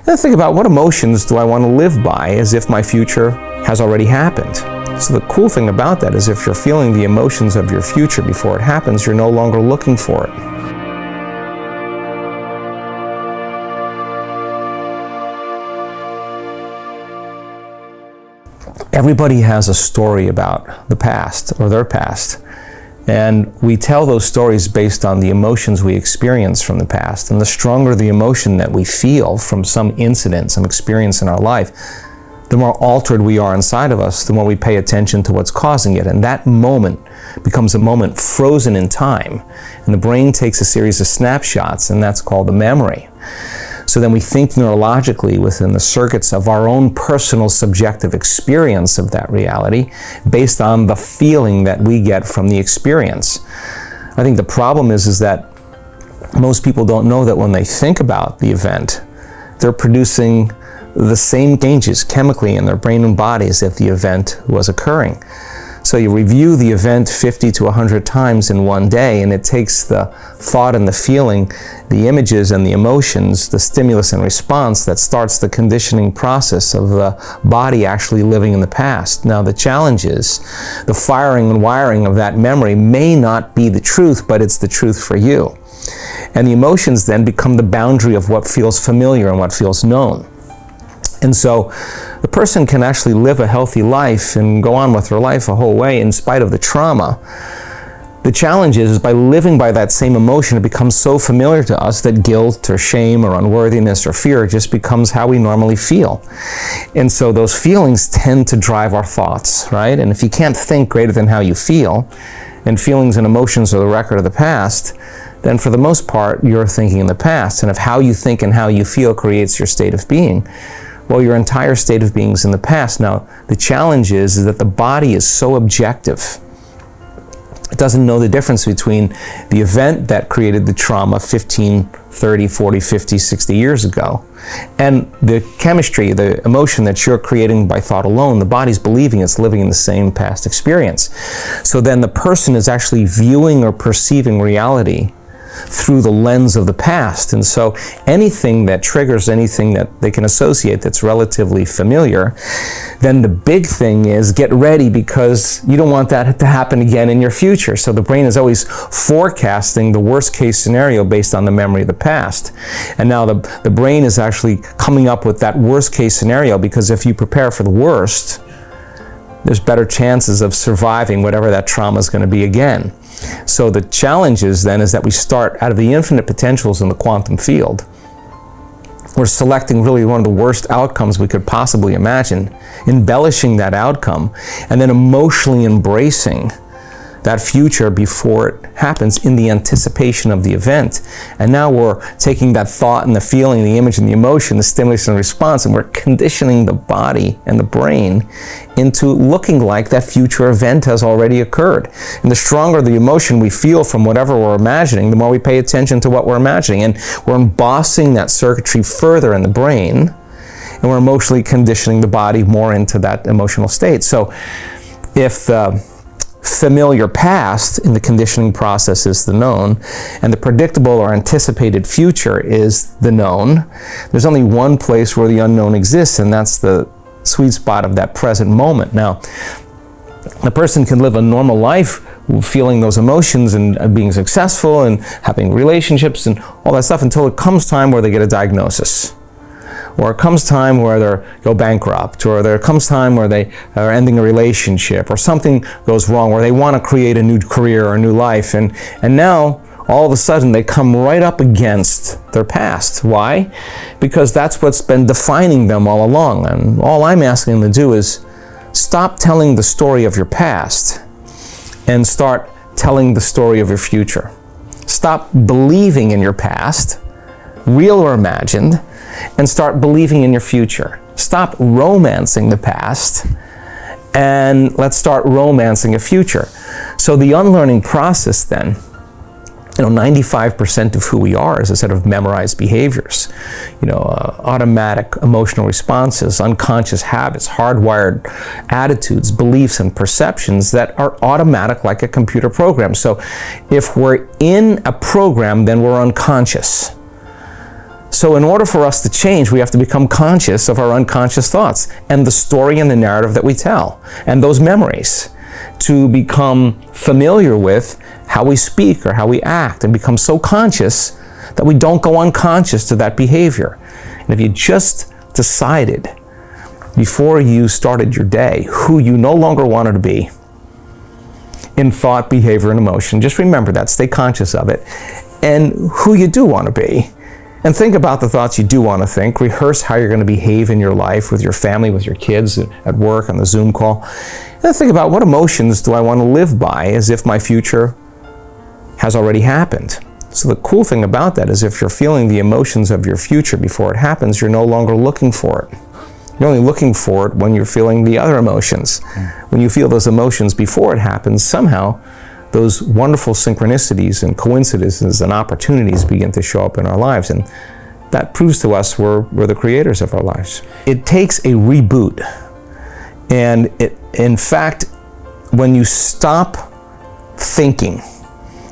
Then think about, what emotions do I want to live by as if my future has already happened? So the cool thing about that is, if you're feeling the emotions of your future before it happens, you're no longer looking for it. Everybody has a story about the past or their past. And we tell those stories based on the emotions we experience from the past. And the stronger the emotion that we feel from some incident, some experience in our life, the more altered we are inside of us, the more we pay attention to what's causing it. And that moment becomes a moment frozen in time. And the brain takes a series of snapshots, and that's called a memory. So then we think neurologically within the circuits of our own personal subjective experience of that reality based on the feeling that we get from the experience. I think the problem is that most people don't know that when they think about the event, they're producing the same changes chemically in their brain and body as if the event was occurring. So you review the event 50 to 100 times in one day, and it takes the thought and the feeling, the images and the emotions, the stimulus and response that starts the conditioning process of the body actually living in the past. Now the challenge is, the firing and wiring of that memory may not be the truth, but it's the truth for you. And the emotions then become the boundary of what feels familiar and what feels known. And so the person can actually live a healthy life and go on with their life a whole way in spite of the trauma. The challenge is by living by that same emotion, it becomes so familiar to us that guilt or shame or unworthiness or fear just becomes how we normally feel. And so those feelings tend to drive our thoughts, right? And if you can't think greater than how you feel, and feelings and emotions are the record of the past, then for the most part, you're thinking in the past. And if how you think and how you feel creates your state of being, well, your entire state of being is in the past. Now, the challenge is that the body is so objective. It doesn't know the difference between the event that created the trauma 15, 30, 40, 50, 60 years ago, and the chemistry, the emotion that you're creating by thought alone. The body's believing it's living in the same past experience. So then the person is actually viewing or perceiving reality through the lens of the past. And so anything that triggers anything that they can associate that's relatively familiar, then the big thing is get ready, because you don't want that to happen again in your future. So the brain is always forecasting the worst case scenario based on the memory of the past. And now the brain is actually coming up with that worst case scenario, because if you prepare for the worst, there's better chances of surviving whatever that trauma is going to be again. So the challenge is then is that we start out of the infinite potentials in the quantum field. We're selecting really one of the worst outcomes we could possibly imagine, embellishing that outcome, and then emotionally embracing that future before it happens in the anticipation of the event. And now we're taking that thought and the feeling, the image and the emotion, the stimulus and response, and we're conditioning the body and the brain into looking like that future event has already occurred. And the stronger the emotion we feel from whatever we're imagining, the more we pay attention to what we're imagining. And we're embossing that circuitry further in the brain, and we're emotionally conditioning the body more into that emotional state. So if the familiar past in the conditioning process is the known, and the predictable or anticipated future is the known, there's only one place where the unknown exists, and that's the sweet spot of that present moment. Now, a person can live a normal life feeling those emotions and being successful and having relationships and all that stuff until it comes time where they get a diagnosis. Or it comes time where they go bankrupt, or there comes time where they are ending a relationship, or something goes wrong where they want to create a new career or a new life. And now, all of a sudden, they come right up against their past. Why? Because that's what's been defining them all along. And all I'm asking them to do is stop telling the story of your past and start telling the story of your future. Stop believing in your past, real or imagined, and start believing in your future. Stop romancing the past, and let's start romancing a future. So the unlearning process then, 95% of who we are is a set of memorized behaviors, automatic emotional responses, unconscious habits, hardwired attitudes, beliefs, and perceptions that are automatic like a computer program. So if we're in a program, then we're unconscious. So in order for us to change, we have to become conscious of our unconscious thoughts and the story and the narrative that we tell and those memories, to become familiar with how we speak or how we act and become so conscious that we don't go unconscious to that behavior. And if you just decided before you started your day who you no longer wanted to be in thought, behavior, and emotion, just remember that, stay conscious of it, and who you do want to be. And think about the thoughts you do want to think. Rehearse how you're going to behave in your life with your family, with your kids, at work, on the Zoom call. And then think about, what emotions do I want to live by as if my future has already happened? So the cool thing about that is, if you're feeling the emotions of your future before it happens, you're no longer looking for it. You're only looking for it when you're feeling the other emotions. When you feel those emotions before it happens, somehow those wonderful synchronicities and coincidences and opportunities begin to show up in our lives. And that proves to us we're the creators of our lives. It takes a reboot. And in fact, when you stop thinking,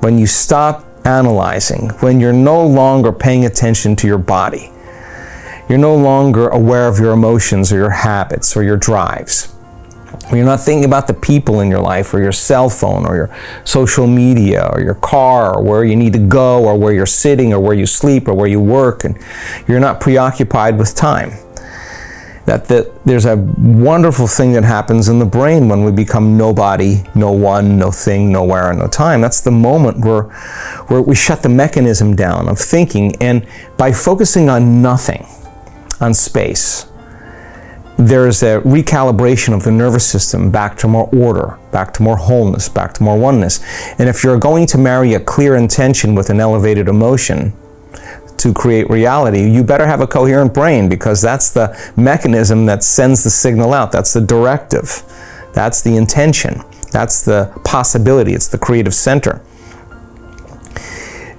when you stop analyzing, when you're no longer paying attention to your body, you're no longer aware of your emotions or your habits or your drives, when you're not thinking about the people in your life or your cell phone or your social media or your car or where you need to go or where you're sitting or where you sleep or where you work, and you're not preoccupied with time, there's a wonderful thing that happens in the brain when we become nobody, no one, no thing, nowhere, and no time. That's the moment where we shut the mechanism down of thinking, and by focusing on nothing, on space, there's a recalibration of the nervous system back to more order, back to more wholeness, back to more oneness. And if you're going to marry a clear intention with an elevated emotion to create reality, you better have a coherent brain, because that's the mechanism that sends the signal out. That's the directive. That's the intention. That's the possibility. It's the creative center.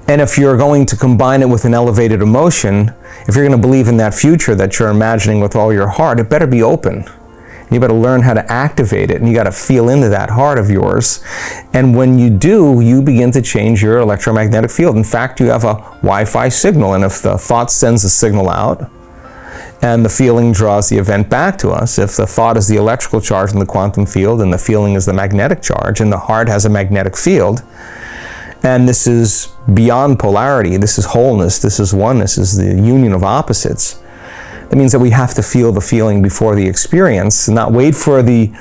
And if you're going to combine it with an elevated emotion, if you're going to believe in that future that you're imagining with all your heart, it better be open. You better learn how to activate it, and you got to feel into that heart of yours. And when you do, you begin to change your electromagnetic field. In fact, you have a Wi-Fi signal, and if the thought sends a signal out and the feeling draws the event back to us, if the thought is the electrical charge in the quantum field and the feeling is the magnetic charge, and the heart has a magnetic field, and this is beyond polarity, this is wholeness, this is oneness, this is the union of opposites. That means that we have to feel the feeling before the experience, and not wait for the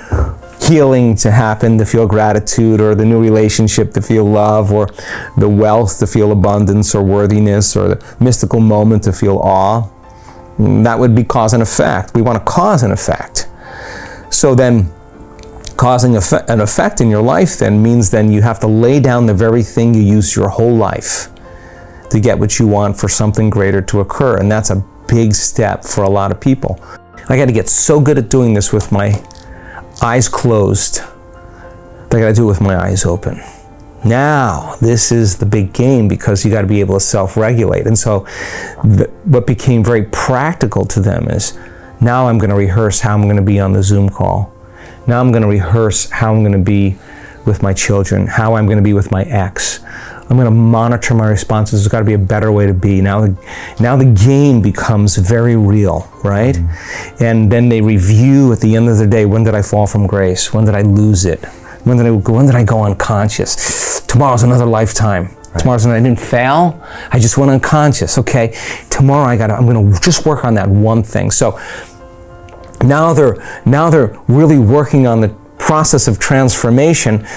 healing to happen to feel gratitude, or the new relationship to feel love, or the wealth to feel abundance or worthiness, or the mystical moment to feel awe. That would be cause and effect. We want to cause and effect. So then, causing an effect in your life then means then you have to lay down the very thing you use your whole life to get what you want for something greater to occur. And that's a big step for a lot of people. I got to get so good at doing this with my eyes closed that I got to do it with my eyes open. Now, this is the big game, because you got to be able to self-regulate. And so what became very practical to them is, now I'm going to rehearse how I'm going to be on the Zoom call. Now I'm going to rehearse how I'm going to be with my children, how I'm going to be with my ex. I'm going to monitor my responses. There's got to be a better way to be. Now the game becomes very real, right? Mm-hmm. And then they review at the end of the day, when did I fall from grace? When did I lose it? When did I go unconscious? Tomorrow's another lifetime. Right. Tomorrow's when I didn't fail. I just went unconscious. Okay, tomorrow I'm going to just work on that one thing. So now they're really working on the process of transformation.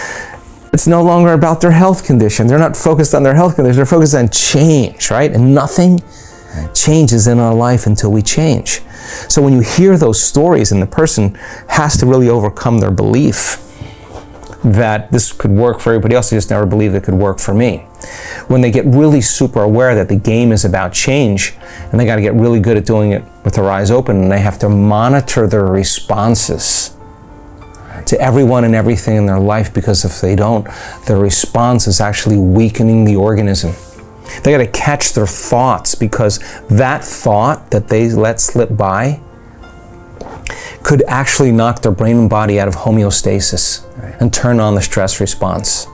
It's no longer about their health condition. They're not focused on their health condition. They're focused on change, right? And nothing changes in our life until we change. So when you hear those stories, and the person has to really overcome their belief that this could work for everybody else, they just never believed it could work for me. When they get really super aware that the game is about change, and they got to get really good at doing it with their eyes open, and they have to monitor their responses to everyone and everything in their life, because if they don't, their response is actually weakening the organism. They got to catch their thoughts, because that thought that they let slip by could actually knock their brain and body out of homeostasis and turn on the stress response.